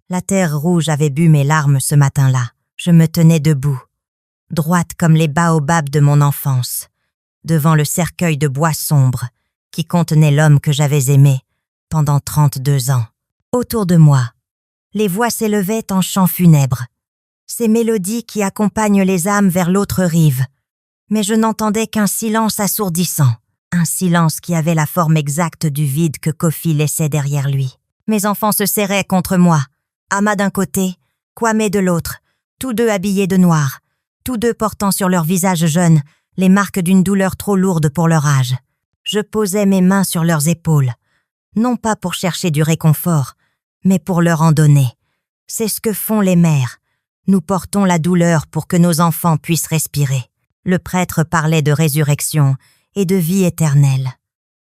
La terre rouge avait bu mes larmes ce matin-là. Je me tenais debout, droite comme les baobabs de mon enfance, devant le cercueil de bois sombre qui contenait l'homme que j'avais aimé pendant 32 ans. Autour de moi, les voix s'élevaient en chants funèbres, ces mélodies qui accompagnent les âmes vers l'autre rive. Mais je n'entendais qu'un silence assourdissant, un silence qui avait la forme exacte du vide que Kofi laissait derrière lui. Mes enfants se serraient contre moi, Ama d'un côté, Kwame de l'autre, tous deux habillés de noir, tous deux portant sur leurs visages jeunes les marques d'une douleur trop lourde pour leur âge. Je posais mes mains sur leurs épaules, non pas pour chercher du réconfort, mais pour leur en donner. C'est ce que font les mères. Nous portons la douleur pour que nos enfants puissent respirer. Le prêtre parlait de résurrection et de vie éternelle.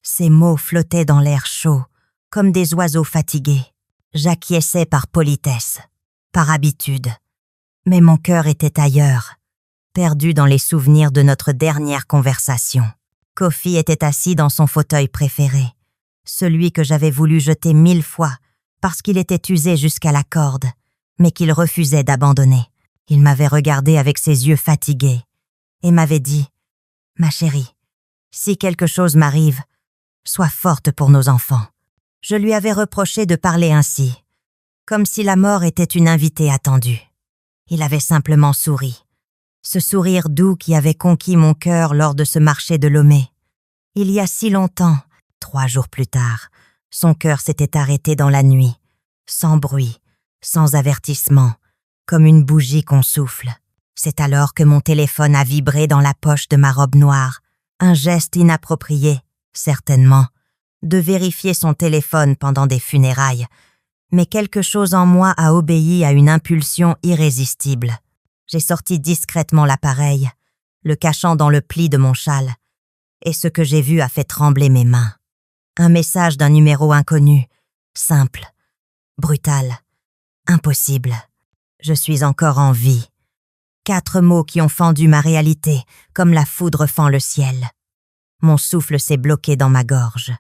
Ces mots flottaient dans l'air chaud, comme des oiseaux fatigués. J'acquiesçais par politesse, par habitude. Mais mon cœur était ailleurs, perdu dans les souvenirs de notre dernière conversation. Kofi était assis dans son fauteuil préféré, celui que j'avais voulu jeter 1000 fois parce qu'il était usé jusqu'à la corde, mais qu'il refusait d'abandonner. Il m'avait regardé avec ses yeux fatigués et m'avait dit « Ma chérie, si quelque chose m'arrive, sois forte pour nos enfants. » Je lui avais reproché de parler ainsi, comme si la mort était une invitée attendue. Il avait simplement souri, ce sourire doux qui avait conquis mon cœur lors de ce marché de Lomé. Il y a si longtemps, 3 jours plus tard, son cœur s'était arrêté dans la nuit, sans bruit, sans avertissement, comme une bougie qu'on souffle. C'est alors que mon téléphone a vibré dans la poche de ma robe noire, un geste inapproprié, certainement, de vérifier son téléphone pendant des funérailles, mais quelque chose en moi a obéi à une impulsion irrésistible. J'ai sorti discrètement l'appareil, le cachant dans le pli de mon châle, et ce que j'ai vu a fait trembler mes mains. Un message d'un numéro inconnu, simple, brutal, impossible. Je suis encore en vie. 4 mots qui ont fendu ma réalité, comme la foudre fend le ciel. Mon souffle s'est bloqué dans ma gorge.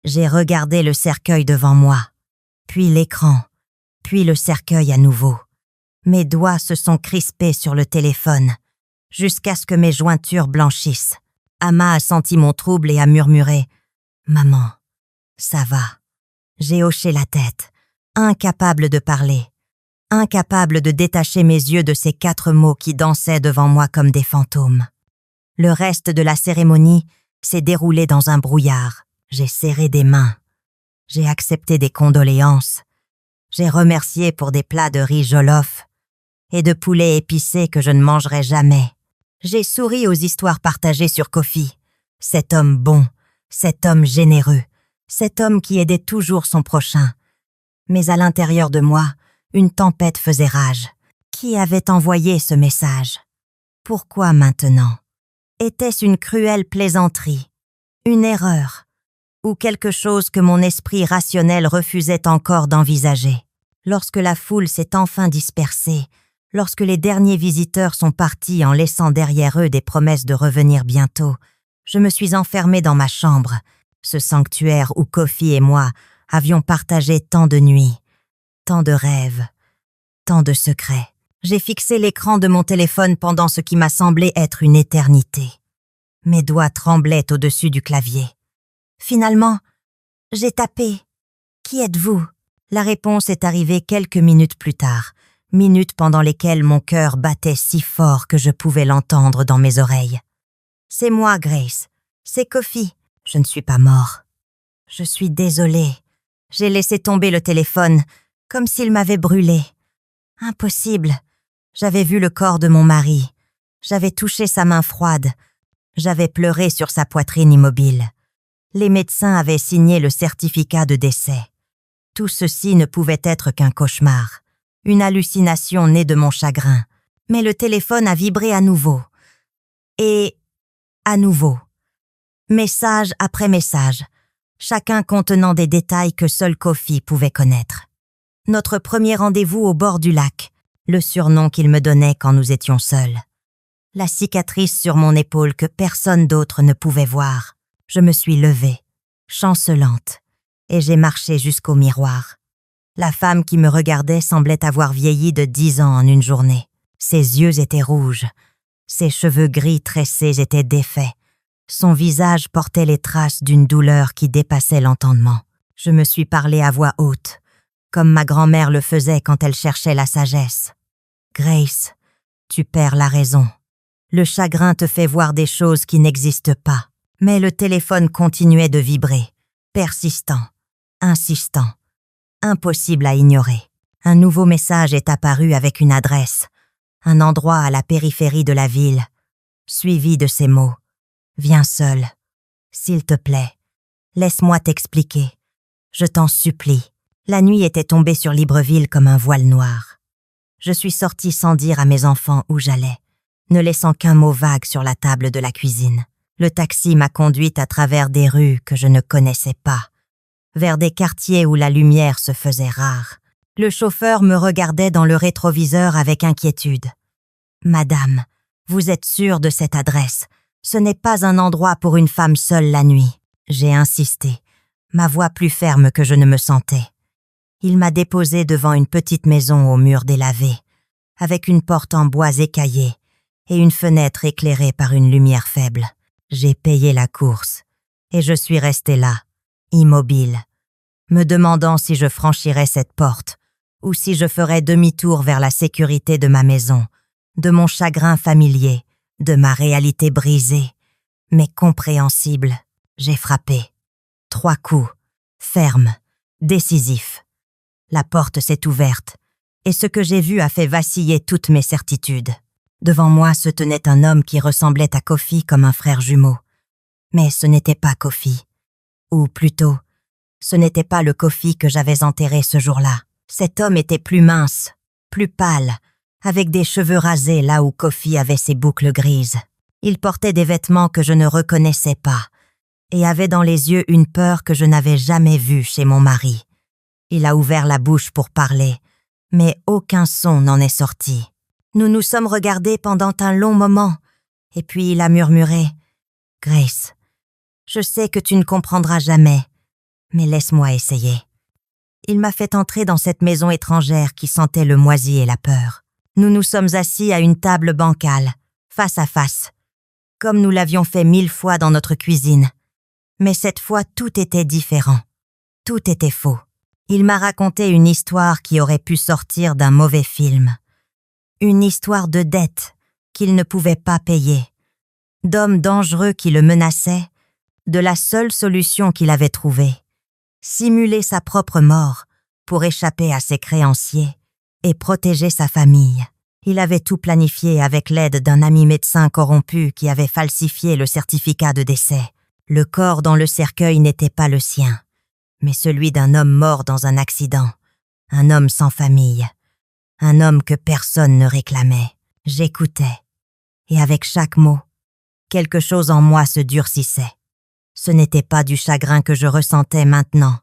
J'ai regardé le cercueil devant moi, puis l'écran, puis le cercueil à nouveau. Mes doigts se sont crispés sur le téléphone, jusqu'à ce que mes jointures blanchissent. Ama a senti mon trouble et a murmuré « Maman, ça va ». J'ai hoché la tête, incapable de parler, incapable de détacher mes yeux de ces 4 mots qui dansaient devant moi comme des fantômes. Le reste de la cérémonie s'est déroulé dans un brouillard. J'ai serré des mains. J'ai accepté des condoléances. J'ai remercié pour des plats de riz jollof et de poulet épicé que je ne mangerai jamais. J'ai souri aux histoires partagées sur Kofi. Cet homme bon, cet homme généreux, cet homme qui aidait toujours son prochain. Mais à l'intérieur de moi, une tempête faisait rage. Qui avait envoyé ce message? Pourquoi maintenant? Était-ce une cruelle plaisanterie? Une erreur? Ou quelque chose que mon esprit rationnel refusait encore d'envisager? Lorsque la foule s'est enfin dispersée, lorsque les derniers visiteurs sont partis en laissant derrière eux des promesses de revenir bientôt, je me suis enfermée dans ma chambre, ce sanctuaire où Kofi et moi avions partagé tant de nuits, tant de rêves, tant de secrets. J'ai fixé l'écran de mon téléphone pendant ce qui m'a semblé être une éternité. Mes doigts tremblaient au-dessus du clavier. Finalement, j'ai tapé « Qui êtes-vous » La réponse est arrivée quelques minutes plus tard, minutes pendant lesquelles mon cœur battait si fort que je pouvais l'entendre dans mes oreilles. « C'est moi, Grace. C'est Kofi. Je ne suis pas mort. Je suis désolée. J'ai laissé tomber le téléphone, comme s'il m'avait brûlé. Impossible. J'avais vu le corps de mon mari. J'avais touché sa main froide. J'avais pleuré sur sa poitrine immobile. Les médecins avaient signé le certificat de décès. Tout ceci ne pouvait être qu'un cauchemar, une hallucination née de mon chagrin. Mais le téléphone a vibré à nouveau. Et à nouveau. Message après message, chacun contenant des détails que seul Kofi pouvait connaître. Notre premier rendez-vous au bord du lac, le surnom qu'il me donnait quand nous étions seuls. La cicatrice sur mon épaule que personne d'autre ne pouvait voir. Je me suis levée, chancelante, et j'ai marché jusqu'au miroir. La femme qui me regardait semblait avoir vieilli de 10 ans en une journée. Ses yeux étaient rouges. Ses cheveux gris tressés étaient défaits. Son visage portait les traces d'une douleur qui dépassait l'entendement. Je me suis parlé à voix haute, comme ma grand-mère le faisait quand elle cherchait la sagesse. « Grace, tu perds la raison. Le chagrin te fait voir des choses qui n'existent pas. » Mais le téléphone continuait de vibrer, persistant, insistant, impossible à ignorer. Un nouveau message est apparu avec une adresse, un endroit à la périphérie de la ville, suivi de ces mots. « Viens seul. S'il te plaît. Laisse-moi t'expliquer. Je t'en supplie. » La nuit était tombée sur Libreville comme un voile noir. Je suis sortie sans dire à mes enfants où j'allais, ne laissant qu'un mot vague sur la table de la cuisine. Le taxi m'a conduite à travers des rues que je ne connaissais pas, vers des quartiers où la lumière se faisait rare. Le chauffeur me regardait dans le rétroviseur avec inquiétude. « Madame, vous êtes sûre de cette adresse? Ce n'est pas un endroit pour une femme seule la nuit. » J'ai insisté, ma voix plus ferme que je ne me sentais. Il m'a déposée devant une petite maison au mur délavé, avec une porte en bois écaillée et une fenêtre éclairée par une lumière faible. J'ai payé la course, et je suis restée là, immobile, me demandant si je franchirais cette porte, ou si je ferais demi-tour vers la sécurité de ma maison, de mon chagrin familier, de ma réalité brisée, mais compréhensible. J'ai frappé. 3 coups, fermes, décisifs. La porte s'est ouverte, et ce que j'ai vu a fait vaciller toutes mes certitudes. Devant moi se tenait un homme qui ressemblait à Kofi comme un frère jumeau. Mais ce n'était pas Kofi. Ou plutôt, ce n'était pas le Kofi que j'avais enterré ce jour-là. Cet homme était plus mince, plus pâle, avec des cheveux rasés là où Kofi avait ses boucles grises. Il portait des vêtements que je ne reconnaissais pas et avait dans les yeux une peur que je n'avais jamais vue chez mon mari. Il a ouvert la bouche pour parler, mais aucun son n'en est sorti. Nous nous sommes regardés pendant un long moment, et puis il a murmuré « Grace, je sais que tu ne comprendras jamais, mais laisse-moi essayer. » Il m'a fait entrer dans cette maison étrangère qui sentait le moisi et la peur. Nous nous sommes assis à une table bancale, face à face, comme nous l'avions fait 1000 fois dans notre cuisine. Mais cette fois, tout était différent. Tout était faux. Il m'a raconté une histoire qui aurait pu sortir d'un mauvais film. Une histoire de dette qu'il ne pouvait pas payer, d'hommes dangereux qui le menaçaient, de la seule solution qu'il avait trouvée, simuler sa propre mort pour échapper à ses créanciers et protéger sa famille. Il avait tout planifié avec l'aide d'un ami médecin corrompu qui avait falsifié le certificat de décès. Le corps dans le cercueil n'était pas le sien, mais celui d'un homme mort dans un accident, un homme sans famille. Un homme que personne ne réclamait. J'écoutais, et avec chaque mot, quelque chose en moi se durcissait. Ce n'était pas du chagrin que je ressentais maintenant,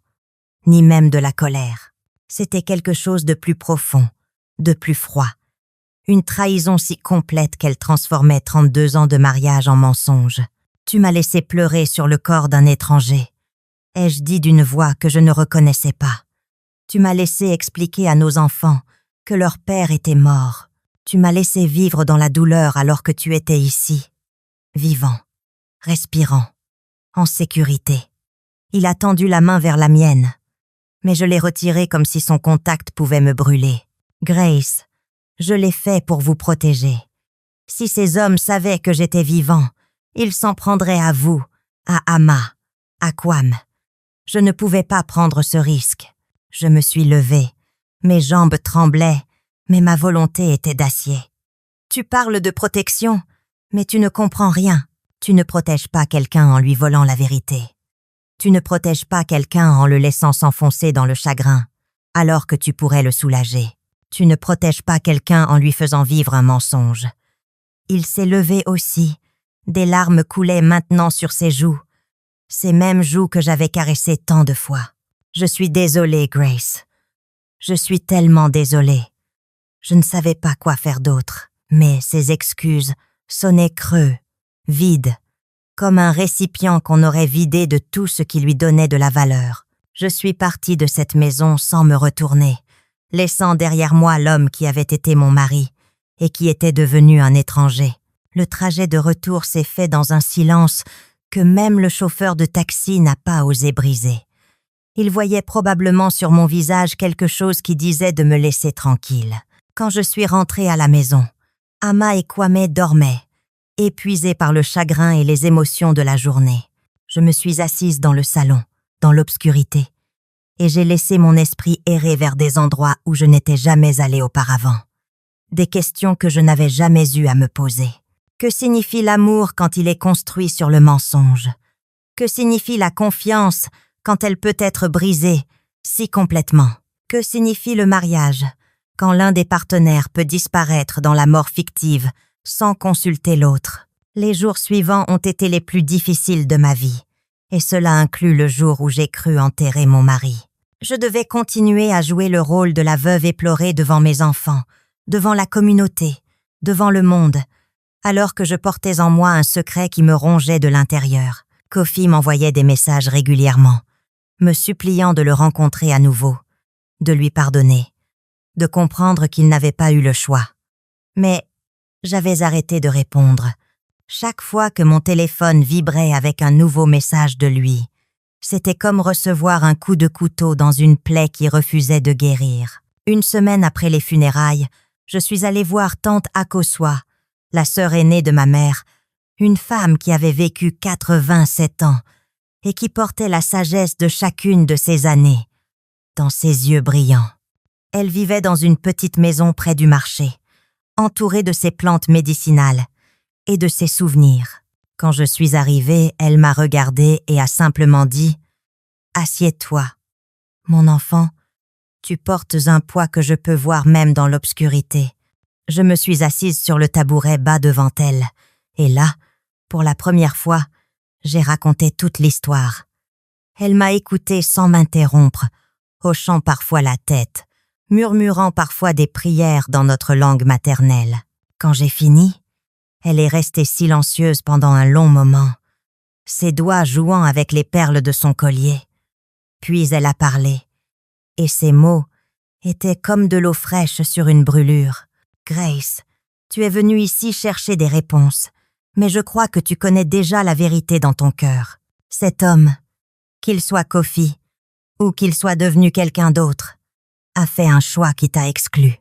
ni même de la colère. C'était quelque chose de plus profond, de plus froid. Une trahison si complète qu'elle transformait 32 ans de mariage en mensonge. Tu m'as laissé pleurer sur le corps d'un étranger, ai-je dit d'une voix que je ne reconnaissais pas. Tu m'as laissé expliquer à nos enfants que leur père était mort. Tu m'as laissé vivre dans la douleur alors que tu étais ici, vivant, respirant, en sécurité. Il a tendu la main vers la mienne, mais je l'ai retirée comme si son contact pouvait me brûler. Grace, je l'ai fait pour vous protéger. Si ces hommes savaient que j'étais vivant, ils s'en prendraient à vous, à Ama, à Kwam. Je ne pouvais pas prendre ce risque. Je me suis levée. Mes jambes tremblaient, mais ma volonté était d'acier. Tu parles de protection, mais tu ne comprends rien. Tu ne protèges pas quelqu'un en lui volant la vérité. Tu ne protèges pas quelqu'un en le laissant s'enfoncer dans le chagrin, alors que tu pourrais le soulager. Tu ne protèges pas quelqu'un en lui faisant vivre un mensonge. Il s'est levé aussi. Des larmes coulaient maintenant sur ses joues. Ces mêmes joues que j'avais caressées tant de fois. Je suis désolée, Grace. Je suis tellement désolée. Je ne savais pas quoi faire d'autre, mais ces excuses sonnaient creux, vides, comme un récipient qu'on aurait vidé de tout ce qui lui donnait de la valeur. Je suis partie de cette maison sans me retourner, laissant derrière moi l'homme qui avait été mon mari et qui était devenu un étranger. Le trajet de retour s'est fait dans un silence que même le chauffeur de taxi n'a pas osé briser. Il voyait probablement sur mon visage quelque chose qui disait de me laisser tranquille. Quand je suis rentrée à la maison, Ama et Kwame dormaient, épuisés par le chagrin et les émotions de la journée. Je me suis assise dans le salon, dans l'obscurité, et j'ai laissé mon esprit errer vers des endroits où je n'étais jamais allée auparavant. Des questions que je n'avais jamais eu à me poser. Que signifie l'amour quand il est construit sur le mensonge? Que signifie la confiance quand elle peut être brisée si complètement? Que signifie le mariage quand l'un des partenaires peut disparaître dans la mort fictive sans consulter l'autre? Les jours suivants ont été les plus difficiles de ma vie, et cela inclut le jour où j'ai cru enterrer mon mari. Je devais continuer à jouer le rôle de la veuve éplorée devant mes enfants, devant la communauté, devant le monde, alors que je portais en moi un secret qui me rongeait de l'intérieur. Kofi m'envoyait des messages régulièrement, me suppliant de le rencontrer à nouveau, de lui pardonner, de comprendre qu'il n'avait pas eu le choix. Mais j'avais arrêté de répondre. Chaque fois que mon téléphone vibrait avec un nouveau message de lui, c'était comme recevoir un coup de couteau dans une plaie qui refusait de guérir. Une semaine après les funérailles, je suis allée voir tante Akosua, la sœur aînée de ma mère, une femme qui avait vécu 87 ans et qui portait la sagesse de chacune de ces années dans ses yeux brillants. Elle vivait dans une petite maison près du marché, entourée de ses plantes médicinales et de ses souvenirs. Quand je suis arrivée, elle m'a regardée et a simplement dit « Assieds-toi, mon enfant, tu portes un poids que je peux voir même dans l'obscurité. » Je me suis assise sur le tabouret bas devant elle, et là, pour la première fois, j'ai raconté toute l'histoire. Elle m'a écoutée sans m'interrompre, hochant parfois la tête, murmurant parfois des prières dans notre langue maternelle. Quand j'ai fini, elle est restée silencieuse pendant un long moment, ses doigts jouant avec les perles de son collier. Puis elle a parlé, et ses mots étaient comme de l'eau fraîche sur une brûlure. « Grace, tu es venue ici chercher des réponses, mais je crois que tu connais déjà la vérité dans ton cœur. Cet homme, qu'il soit Kofi ou qu'il soit devenu quelqu'un d'autre, a fait un choix qui t'a exclu.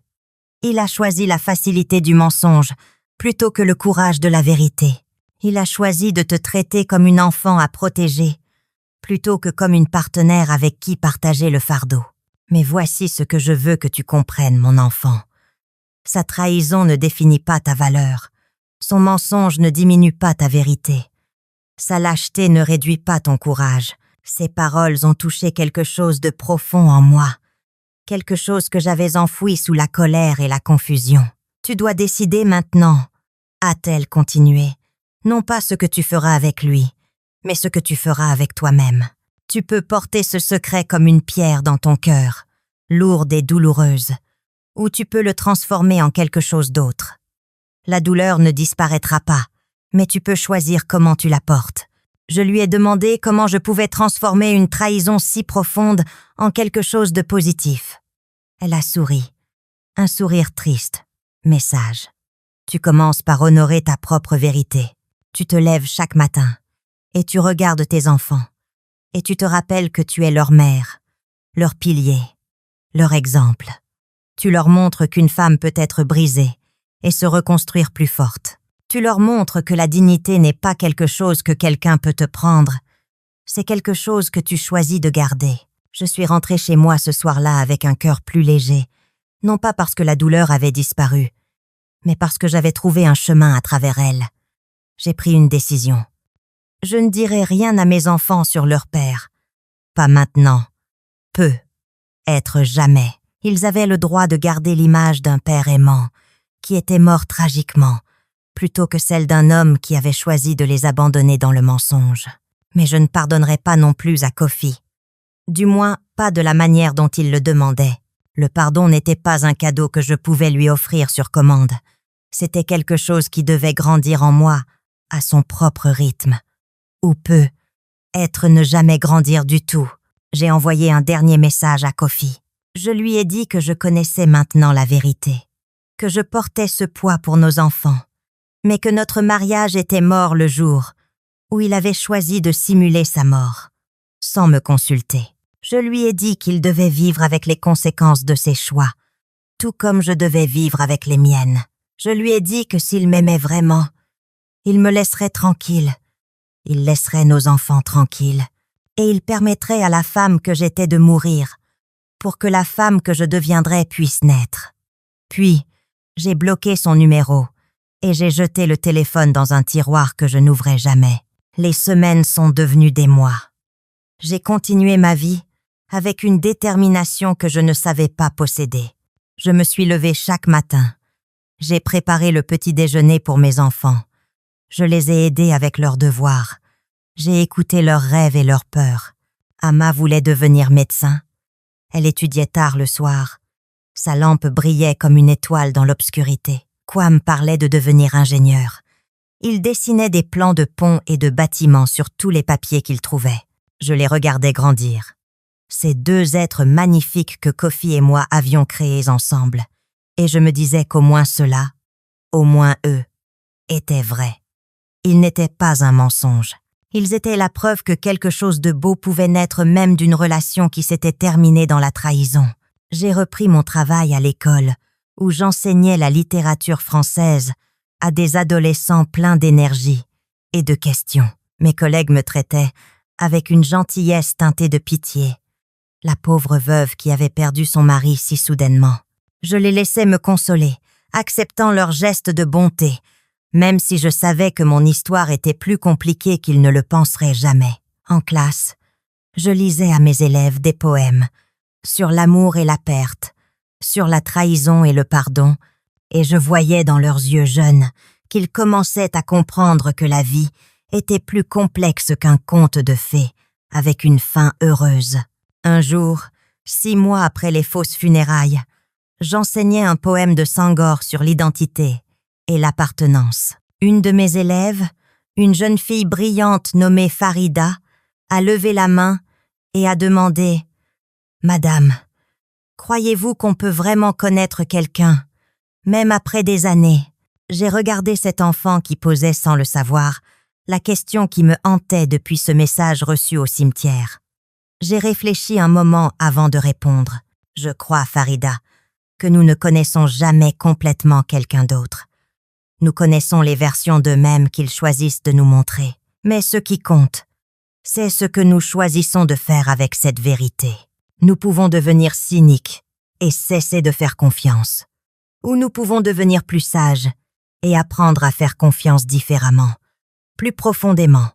Il a choisi la facilité du mensonge plutôt que le courage de la vérité. Il a choisi de te traiter comme une enfant à protéger plutôt que comme une partenaire avec qui partager le fardeau. Mais voici ce que je veux que tu comprennes, mon enfant. Sa trahison ne définit pas ta valeur. Son mensonge ne diminue pas ta vérité. Sa lâcheté ne réduit pas ton courage. Ses paroles ont touché quelque chose de profond en moi. Quelque chose que j'avais enfoui sous la colère et la confusion. Tu dois décider maintenant, a-t-elle continué, non pas ce que tu feras avec lui, mais ce que tu feras avec toi-même. Tu peux porter ce secret comme une pierre dans ton cœur, lourde et douloureuse, ou tu peux le transformer en quelque chose d'autre. La douleur ne disparaîtra pas, mais tu peux choisir comment tu la portes. Je lui ai demandé comment je pouvais transformer une trahison si profonde en quelque chose de positif. Elle a souri, un sourire triste, mais sage. Tu commences par honorer ta propre vérité. Tu te lèves chaque matin, et tu regardes tes enfants, et tu te rappelles que tu es leur mère, leur pilier, leur exemple. Tu leur montres qu'une femme peut être brisée et se reconstruire plus forte. Tu leur montres que la dignité n'est pas quelque chose que quelqu'un peut te prendre, c'est quelque chose que tu choisis de garder. Je suis rentrée chez moi ce soir-là avec un cœur plus léger, non pas parce que la douleur avait disparu, mais parce que j'avais trouvé un chemin à travers elle. J'ai pris une décision. Je ne dirai rien à mes enfants sur leur père. Pas maintenant. Peu. Être jamais. Ils avaient le droit de garder l'image d'un père aimant, qui était mort tragiquement, plutôt que celle d'un homme qui avait choisi de les abandonner dans le mensonge. Mais je ne pardonnerai pas non plus à Kofi. Du moins, pas de la manière dont il le demandait. Le pardon n'était pas un cadeau que je pouvais lui offrir sur commande. C'était quelque chose qui devait grandir en moi, à son propre rythme. Ou peut être ne jamais grandir du tout. J'ai envoyé un dernier message à Kofi. Je lui ai dit que je connaissais maintenant la vérité, que je portais ce poids pour nos enfants, mais que notre mariage était mort le jour où il avait choisi de simuler sa mort, sans me consulter. Je lui ai dit qu'il devait vivre avec les conséquences de ses choix, tout comme je devais vivre avec les miennes. Je lui ai dit que s'il m'aimait vraiment, il me laisserait tranquille, il laisserait nos enfants tranquilles, et il permettrait à la femme que j'étais de mourir, pour que la femme que je deviendrais puisse naître. Puis, j'ai bloqué son numéro, et j'ai jeté le téléphone dans un tiroir que je n'ouvrais jamais. Les semaines sont devenues des mois. J'ai continué ma vie avec une détermination que je ne savais pas posséder. Je me suis levée chaque matin. J'ai préparé le petit déjeuner pour mes enfants. Je les ai aidés avec leurs devoirs. J'ai écouté leurs rêves et leurs peurs. Amma voulait devenir médecin. Elle étudiait tard le soir. Sa lampe brillait comme une étoile dans l'obscurité. Kwam parlait de devenir ingénieur. Il dessinait des plans de ponts et de bâtiments sur tous les papiers qu'il trouvait. Je les regardais grandir. Ces deux êtres magnifiques que Kofi et moi avions créés ensemble. Et je me disais qu'au moins cela, au moins eux, étaient vrais. Ils n'étaient pas un mensonge. Ils étaient la preuve que quelque chose de beau pouvait naître même d'une relation qui s'était terminée dans la trahison. J'ai repris mon travail à l'école, où j'enseignais la littérature française à des adolescents pleins d'énergie et de questions. Mes collègues me traitaient avec une gentillesse teintée de pitié. La pauvre veuve qui avait perdu son mari si soudainement. Je les laissais me consoler, acceptant leurs gestes de bonté, même si je savais que mon histoire était plus compliquée qu'ils ne le penseraient jamais. En classe, je lisais à mes élèves des poèmes sur l'amour et la perte, sur la trahison et le pardon, et je voyais dans leurs yeux jeunes qu'ils commençaient à comprendre que la vie était plus complexe qu'un conte de fées, avec une fin heureuse. Un jour, 6 mois après les fausses funérailles, j'enseignais un poème de Senghor sur l'identité et l'appartenance. Une de mes élèves, une jeune fille brillante nommée Farida, a levé la main et a demandé « Madame, croyez-vous qu'on peut vraiment connaître quelqu'un, même après des années ?» J'ai regardé cet enfant qui posait sans le savoir la question qui me hantait depuis ce message reçu au cimetière. J'ai réfléchi un moment avant de répondre. Je crois, Farida, que nous ne connaissons jamais complètement quelqu'un d'autre. Nous connaissons les versions d'eux-mêmes qu'ils choisissent de nous montrer. Mais ce qui compte, c'est ce que nous choisissons de faire avec cette vérité. Nous pouvons devenir cyniques et cesser de faire confiance. Ou nous pouvons devenir plus sages et apprendre à faire confiance différemment, plus profondément,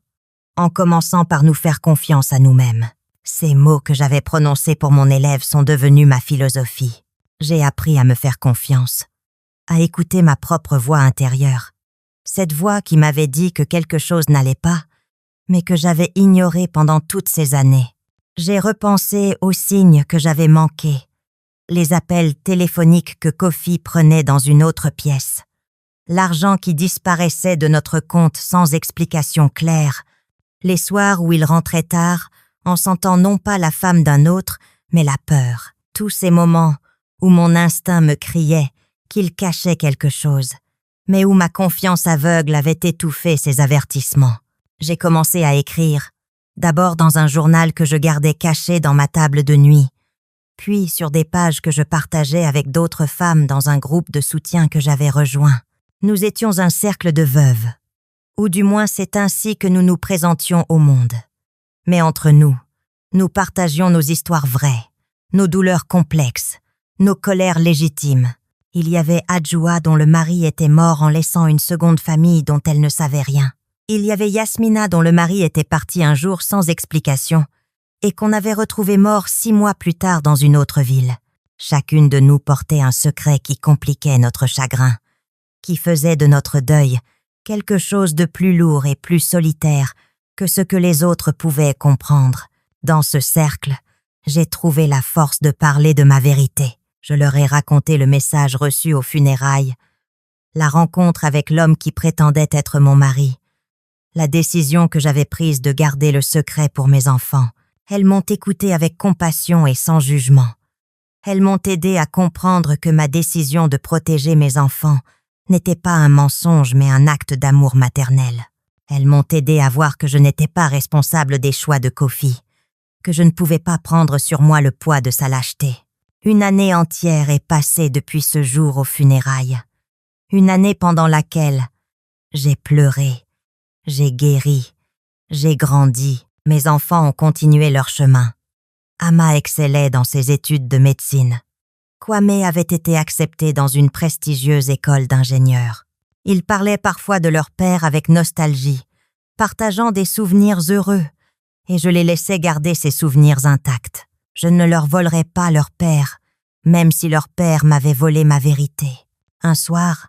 en commençant par nous faire confiance à nous-mêmes. Ces mots que j'avais prononcés pour mon élève sont devenus ma philosophie. J'ai appris à me faire confiance, à écouter ma propre voix intérieure. Cette voix qui m'avait dit que quelque chose n'allait pas, mais que j'avais ignoré pendant toutes ces années. J'ai repensé aux signes que j'avais manqués, les appels téléphoniques que Kofi prenait dans une autre pièce, l'argent qui disparaissait de notre compte sans explication claire, les soirs où il rentrait tard en sentant non pas la femme d'un autre, mais la peur. Tous ces moments où mon instinct me criait qu'il cachait quelque chose, mais où ma confiance aveugle avait étouffé ces avertissements. J'ai commencé à écrire, d'abord dans un journal que je gardais caché dans ma table de nuit, puis sur des pages que je partageais avec d'autres femmes dans un groupe de soutien que j'avais rejoint. Nous étions un cercle de veuves, ou du moins c'est ainsi que nous nous présentions au monde. Mais entre nous, nous partagions nos histoires vraies, nos douleurs complexes, nos colères légitimes. Il y avait Adjoua dont le mari était mort en laissant une seconde famille dont elle ne savait rien. Il y avait Yasmina dont le mari était parti un jour sans explication et qu'on avait retrouvé mort 6 mois plus tard dans une autre ville. Chacune de nous portait un secret qui compliquait notre chagrin, qui faisait de notre deuil quelque chose de plus lourd et plus solitaire que ce que les autres pouvaient comprendre. Dans ce cercle, j'ai trouvé la force de parler de ma vérité. Je leur ai raconté le message reçu aux funérailles, la rencontre avec l'homme qui prétendait être mon mari, la décision que j'avais prise de garder le secret pour mes enfants. Elles m'ont écouté avec compassion et sans jugement. Elles m'ont aidé à comprendre que ma décision de protéger mes enfants n'était pas un mensonge mais un acte d'amour maternel. Elles m'ont aidé à voir que je n'étais pas responsable des choix de Kofi, que je ne pouvais pas prendre sur moi le poids de sa lâcheté. Une année entière est passée depuis ce jour aux funérailles. Une année pendant laquelle j'ai pleuré, j'ai guéri, j'ai grandi. Mes enfants ont continué leur chemin. Ama excellait dans ses études de médecine. Kwame avait été accepté dans une prestigieuse école d'ingénieurs. Ils parlaient parfois de leur père avec nostalgie, partageant des souvenirs heureux, et je les laissais garder ces souvenirs intacts. Je ne leur volerais pas leur père, même si leur père m'avait volé ma vérité. Un soir,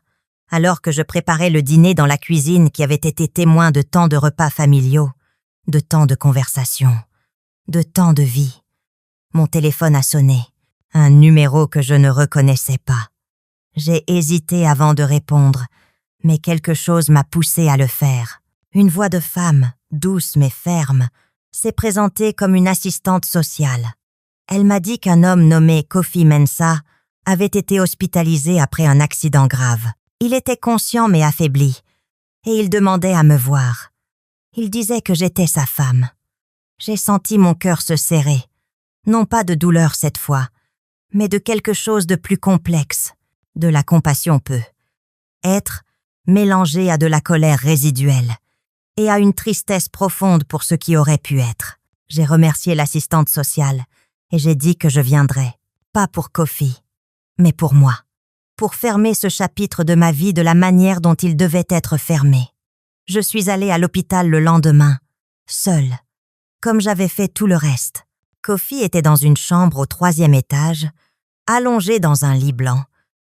alors que je préparais le dîner dans la cuisine qui avait été témoin de tant de repas familiaux, de tant de conversations, de tant de vie, mon téléphone a sonné, un numéro que je ne reconnaissais pas. J'ai hésité avant de répondre, mais quelque chose m'a poussé à le faire. Une voix de femme, douce mais ferme, s'est présentée comme une assistante sociale. Elle m'a dit qu'un homme nommé Kofi Mensah avait été hospitalisé après un accident grave. Il était conscient mais affaibli, et il demandait à me voir. Il disait que j'étais sa femme. J'ai senti mon cœur se serrer. Non pas de douleur cette fois, mais de quelque chose de plus complexe, de la compassion peu. Être mélangé à de la colère résiduelle et à une tristesse profonde pour ce qui aurait pu être. J'ai remercié l'assistante sociale et j'ai dit que je viendrais, pas pour Kofi, mais pour moi, pour fermer ce chapitre de ma vie de la manière dont il devait être fermé. Je suis allée à l'hôpital le lendemain, seule, comme j'avais fait tout le reste. Kofi était dans une chambre au 3e étage, allongé dans un lit blanc,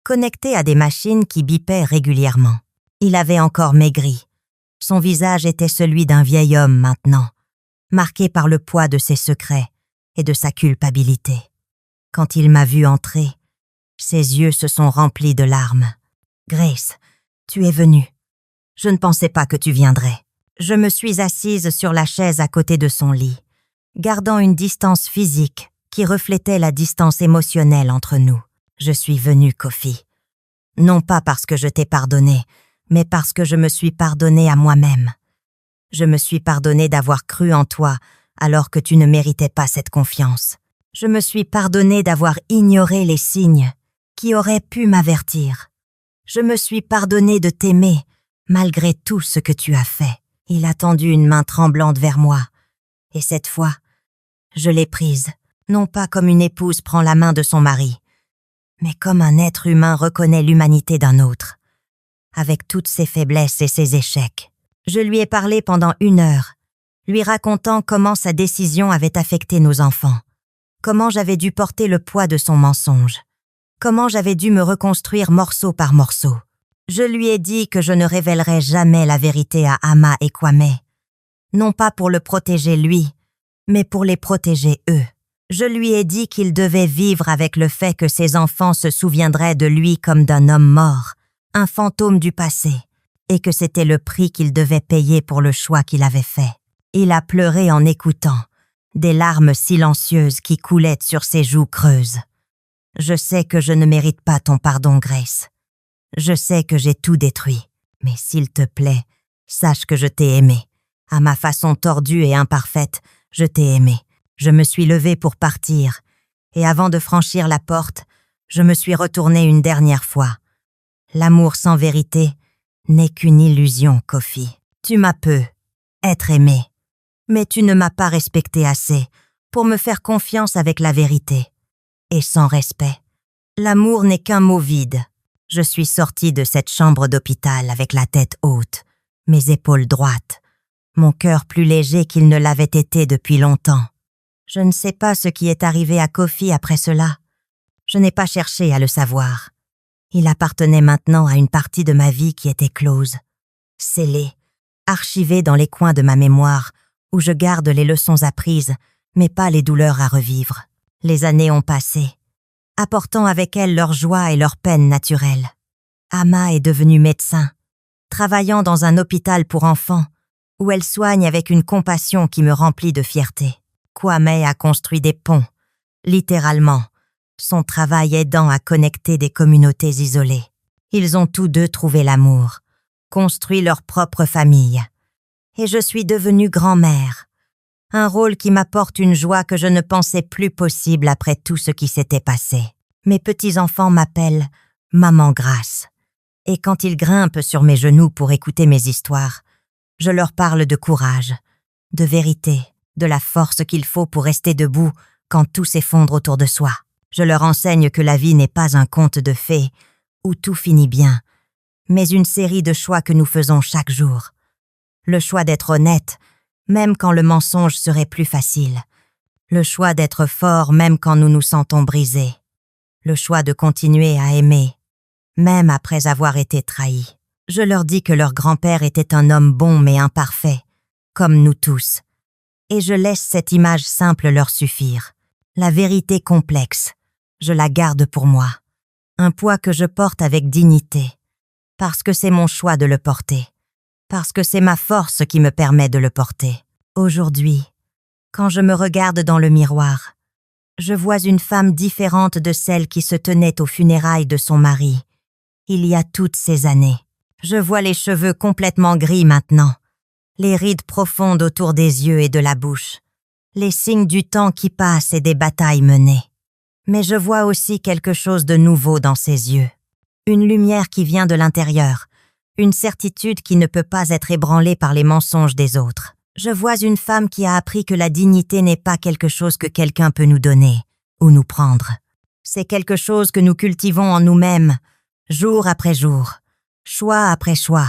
connecté à des machines qui bipaient régulièrement. Il avait encore maigri. Son visage était celui d'un vieil homme maintenant, marqué par le poids de ses secrets et de sa culpabilité. Quand il m'a vue entrer, ses yeux se sont remplis de larmes. « Grace, tu es venue. Je ne pensais pas que tu viendrais. » Je me suis assise sur la chaise à côté de son lit, gardant une distance physique qui reflétait la distance émotionnelle entre nous. Je suis venue, Kofi. Non pas parce que je t'ai pardonné, mais parce que je me suis pardonné à moi-même. Je me suis pardonné d'avoir cru en toi alors que tu ne méritais pas cette confiance. Je me suis pardonné d'avoir ignoré les signes qui auraient pu m'avertir. Je me suis pardonné de t'aimer malgré tout ce que tu as fait. Il a tendu une main tremblante vers moi, et cette fois, je l'ai prise, non pas comme une épouse prend la main de son mari, mais comme un être humain reconnaît l'humanité d'un autre, avec toutes ses faiblesses et ses échecs. Je lui ai parlé pendant 1 heure, lui racontant comment sa décision avait affecté nos enfants, comment j'avais dû porter le poids de son mensonge, comment j'avais dû me reconstruire morceau par morceau. Je lui ai dit que je ne révélerais jamais la vérité à Ama et Kwame, non pas pour le protéger lui, mais pour les protéger eux. Je lui ai dit qu'il devait vivre avec le fait que ses enfants se souviendraient de lui comme d'un homme mort, un fantôme du passé, et que c'était le prix qu'il devait payer pour le choix qu'il avait fait. Il a pleuré en écoutant, des larmes silencieuses qui coulaient sur ses joues creuses. Je sais que je ne mérite pas ton pardon, Grace. Je sais que j'ai tout détruit, mais s'il te plaît, sache que je t'ai aimé. À ma façon tordue et imparfaite, je t'ai aimé. Je me suis levée pour partir, et avant de franchir la porte, je me suis retournée une dernière fois. L'amour sans vérité n'est qu'une illusion, Kofi. Tu m'as peu être aimé, mais tu ne m'as pas respecté assez pour me faire confiance avec la vérité. Et sans respect, l'amour n'est qu'un mot vide. Je suis sortie de cette chambre d'hôpital avec la tête haute, mes épaules droites, mon cœur plus léger qu'il ne l'avait été depuis longtemps. Je ne sais pas ce qui est arrivé à Kofi après cela. Je n'ai pas cherché à le savoir. Il appartenait maintenant à une partie de ma vie qui était close, scellée, archivée dans les coins de ma mémoire où je garde les leçons apprises, mais pas les douleurs à revivre. Les années ont passé, apportant avec elles leur joie et leur peine naturelle. Ama est devenue médecin, travaillant dans un hôpital pour enfants, où elle soigne avec une compassion qui me remplit de fierté. Kwame a construit des ponts, littéralement, son travail aidant à connecter des communautés isolées. Ils ont tous deux trouvé l'amour, construit leur propre famille. Et je suis devenue grand-mère, un rôle qui m'apporte une joie que je ne pensais plus possible après tout ce qui s'était passé. Mes petits-enfants m'appellent « Maman Grace ». Et quand ils grimpent sur mes genoux pour écouter mes histoires, je leur parle de courage, de vérité, de la force qu'il faut pour rester debout quand tout s'effondre autour de soi. Je leur enseigne que la vie n'est pas un conte de fées où tout finit bien, mais une série de choix que nous faisons chaque jour. Le choix d'être honnête, même quand le mensonge serait plus facile. Le choix d'être fort, même quand nous nous sentons brisés. Le choix de continuer à aimer, même après avoir été trahis. Je leur dis que leur grand-père était un homme bon mais imparfait, comme nous tous. Et je laisse cette image simple leur suffire. La vérité complexe, je la garde pour moi. Un poids que je porte avec dignité, parce que c'est mon choix de le porter, parce que c'est ma force qui me permet de le porter. Aujourd'hui, quand je me regarde dans le miroir, je vois une femme différente de celle qui se tenait aux funérailles de son mari, il y a toutes ces années. Je vois les cheveux complètement gris maintenant, les rides profondes autour des yeux et de la bouche, les signes du temps qui passe et des batailles menées. Mais je vois aussi quelque chose de nouveau dans ses yeux. Une lumière qui vient de l'intérieur, une certitude qui ne peut pas être ébranlée par les mensonges des autres. Je vois une femme qui a appris que la dignité n'est pas quelque chose que quelqu'un peut nous donner ou nous prendre. C'est quelque chose que nous cultivons en nous-mêmes, jour après jour, choix après choix,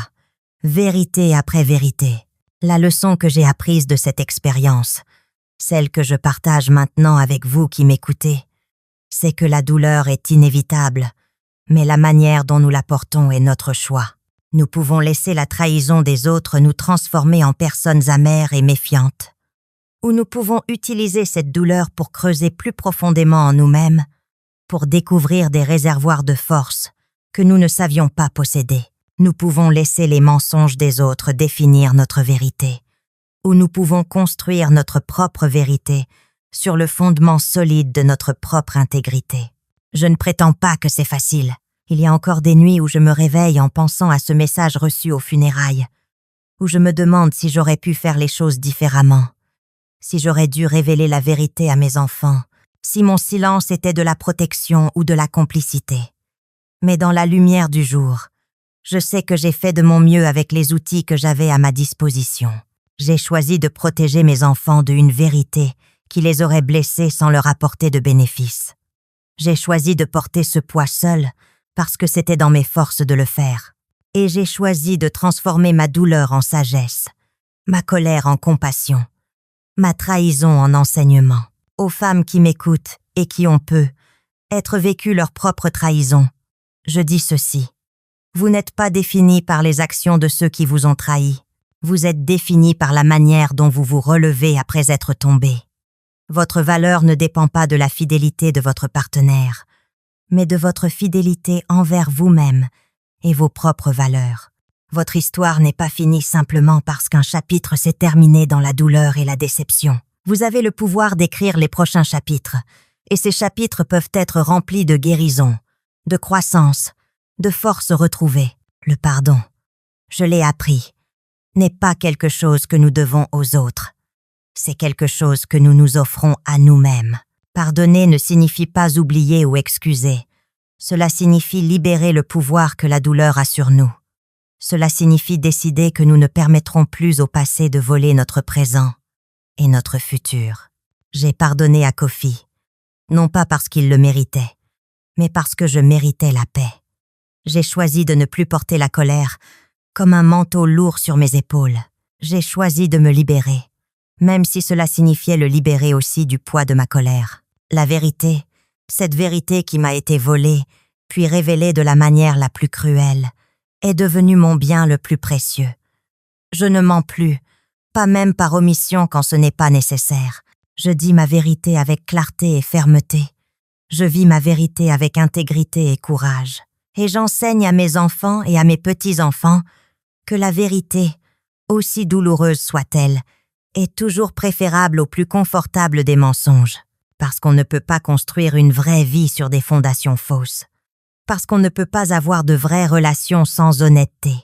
vérité après vérité. La leçon que j'ai apprise de cette expérience, celle que je partage maintenant avec vous qui m'écoutez, c'est que la douleur est inévitable, mais la manière dont nous la portons est notre choix. Nous pouvons laisser la trahison des autres nous transformer en personnes amères et méfiantes, ou nous pouvons utiliser cette douleur pour creuser plus profondément en nous-mêmes, pour découvrir des réservoirs de force que nous ne savions pas posséder. Nous pouvons laisser les mensonges des autres définir notre vérité, ou nous pouvons construire notre propre vérité sur le fondement solide de notre propre intégrité. Je ne prétends pas que c'est facile. Il y a encore des nuits où je me réveille en pensant à ce message reçu aux funérailles, où je me demande si j'aurais pu faire les choses différemment, si j'aurais dû révéler la vérité à mes enfants, si mon silence était de la protection ou de la complicité. Mais dans la lumière du jour, je sais que j'ai fait de mon mieux avec les outils que j'avais à ma disposition. J'ai choisi de protéger mes enfants d'une vérité qui les aurait blessés sans leur apporter de bénéfice. J'ai choisi de porter ce poids seul parce que c'était dans mes forces de le faire. Et j'ai choisi de transformer ma douleur en sagesse, ma colère en compassion, ma trahison en enseignement. Aux femmes qui m'écoutent et qui ont peu être vécu leur propre trahison, je dis ceci. Vous n'êtes pas définis par les actions de ceux qui vous ont trahis. Vous êtes définis par la manière dont vous vous relevez après être tombés. Votre valeur ne dépend pas de la fidélité de votre partenaire, mais de votre fidélité envers vous-même et vos propres valeurs. Votre histoire n'est pas finie simplement parce qu'un chapitre s'est terminé dans la douleur et la déception. Vous avez le pouvoir d'écrire les prochains chapitres, et ces chapitres peuvent être remplis de guérison, de croissance, de force retrouvée. Le pardon, je l'ai appris, n'est pas quelque chose que nous devons aux autres. C'est quelque chose que nous nous offrons à nous-mêmes. Pardonner ne signifie pas oublier ou excuser. Cela signifie libérer le pouvoir que la douleur a sur nous. Cela signifie décider que nous ne permettrons plus au passé de voler notre présent et notre futur. J'ai pardonné à Kofi, non pas parce qu'il le méritait, mais parce que je méritais la paix. J'ai choisi de ne plus porter la colère comme un manteau lourd sur mes épaules. J'ai choisi de me libérer, même si cela signifiait le libérer aussi du poids de ma colère. La vérité, cette vérité qui m'a été volée, puis révélée de la manière la plus cruelle, est devenue mon bien le plus précieux. Je ne mens plus, pas même par omission quand ce n'est pas nécessaire. Je dis ma vérité avec clarté et fermeté. Je vis ma vérité avec intégrité et courage. Et j'enseigne à mes enfants et à mes petits-enfants que la vérité, aussi douloureuse soit-elle, est toujours préférable au plus confortable des mensonges, parce qu'on ne peut pas construire une vraie vie sur des fondations fausses, parce qu'on ne peut pas avoir de vraies relations sans honnêteté,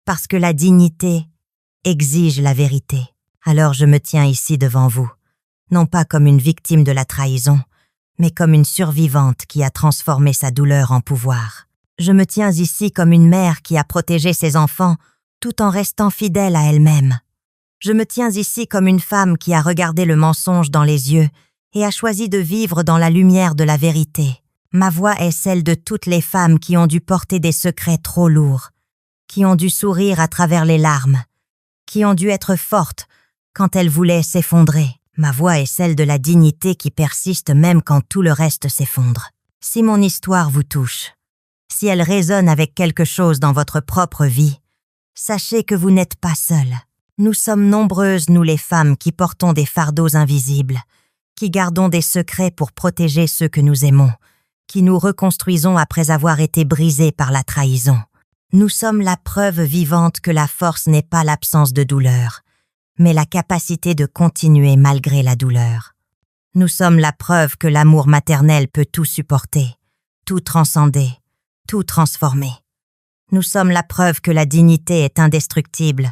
parce que la dignité exige la vérité. Alors je me tiens ici devant vous, non pas comme une victime de la trahison, mais comme une survivante qui a transformé sa douleur en pouvoir. Je me tiens ici comme une mère qui a protégé ses enfants tout en restant fidèle à elle-même. Je me tiens ici comme une femme qui a regardé le mensonge dans les yeux et a choisi de vivre dans la lumière de la vérité. Ma voix est celle de toutes les femmes qui ont dû porter des secrets trop lourds, qui ont dû sourire à travers les larmes, qui ont dû être fortes quand elles voulaient s'effondrer. Ma voix est celle de la dignité qui persiste même quand tout le reste s'effondre. Si mon histoire vous touche, si elle résonne avec quelque chose dans votre propre vie, sachez que vous n'êtes pas seule. Nous sommes nombreuses, nous les femmes, qui portons des fardeaux invisibles, qui gardons des secrets pour protéger ceux que nous aimons, qui nous reconstruisons après avoir été brisés par la trahison. Nous sommes la preuve vivante que la force n'est pas l'absence de douleur, mais la capacité de continuer malgré la douleur. Nous sommes la preuve que l'amour maternel peut tout supporter, tout transcender, tout transformer. Nous sommes la preuve que la dignité est indestructible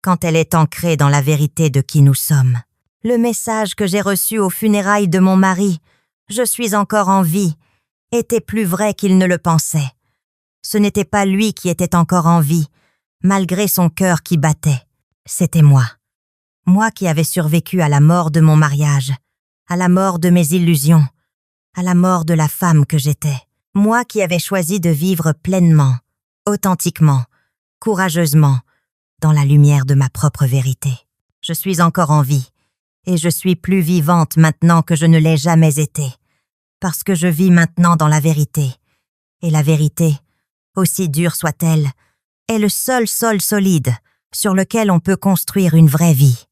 quand elle est ancrée dans la vérité de qui nous sommes. Le message que j'ai reçu aux funérailles de mon mari, « Je suis encore en vie », était plus vrai qu'il ne le pensait. Ce n'était pas lui qui était encore en vie, malgré son cœur qui battait. C'était moi. Moi qui avais survécu à la mort de mon mariage, à la mort de mes illusions, à la mort de la femme que j'étais. Moi qui avais choisi de vivre pleinement, authentiquement, courageusement, dans la lumière de ma propre vérité. Je suis encore en vie, et je suis plus vivante maintenant que je ne l'ai jamais été, parce que je vis maintenant dans la vérité. Et la vérité, aussi dure soit-elle, est le seul sol solide sur lequel on peut construire une vraie vie.